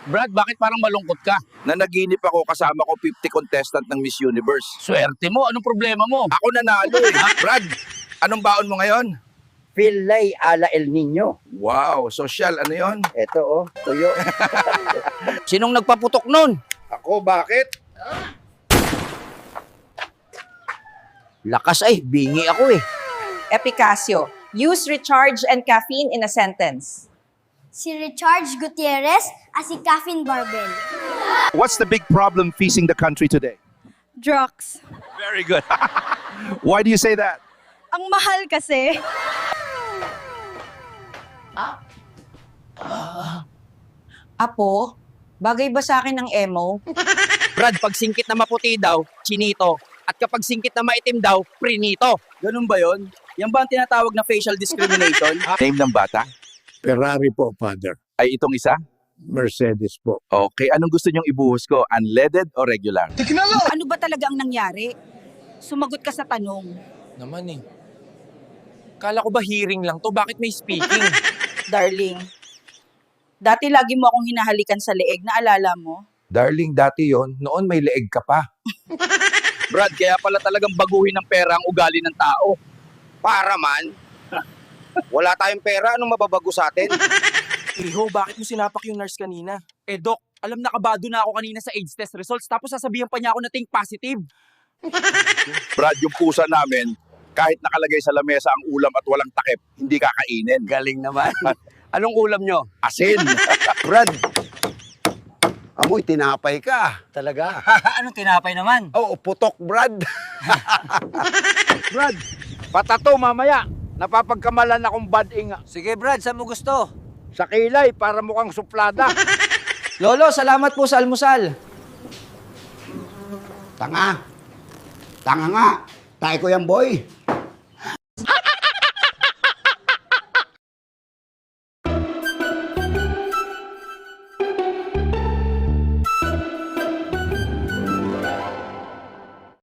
Brad, bakit parang malungkot ka? Nanaginip ako kasama ko 50 contestant ng Miss Universe. Swerte mo, anong problema mo? Ako nanalo eh. Brad, anong baon mo ngayon? Filay ala El Nino. Wow, social. Ano yon? Ito oh, tuyo. Sinong nagpaputok nun? Ako, bakit? Lakas ay, bingi ako eh. Epicasio, use recharge and caffeine in a sentence. Si Richard Gutierrez at si Caffin Barbel. What's the big problem facing the country today? Drugs. Very good. Why do you say that? Ang mahal kasi. Apo, bagay ba sa akin ng emo? Brad, pag singkit na maputi daw, chinito. At kapag singkit na maitim daw, prinito. Ganun ba yon? Yan ba ang tinatawag na facial discrimination? Name ng bata? Ferrari po, Father. Ay itong isa? Mercedes po. Okay, anong gusto nyong ibuhos ko? Unleaded o regular? Ano ba talaga ang nangyari? Sumagot ka sa tanong. Naman eh. Kala ko ba hearing lang to? Bakit may speaking? Darling, dati lagi mo akong hinahalikan sa leeg, naalala mo? Darling, dati yon, noon may leeg ka pa. Brad, kaya pala talagang baguhin ng pera ang ugali ng tao. Para man. Wala tayong pera, anong mababago sa atin? Iho, bakit mo sinapak yung nurse kanina? Eh Doc, alam na kabado na ako kanina sa AIDS test results tapos sasabihan pa niya ako na think positive. Brad, yung pusa namin, kahit nakalagay sa lamesa ang ulam at walang takip, hindi kakainin. Galing naman. Anong ulam nyo? Asin. Brad, amoy tinapay ka. Talaga? Anong tinapay naman? Oo, putok, Brad. Brad, patato mamaya. Napapagkamalan akong bading Sige Brad, saan mo gusto? sa kilay para mukhang suplada. Lolo, salamat po sa almusal. Tanga. Tanga nga. Tayo ko yan, boy.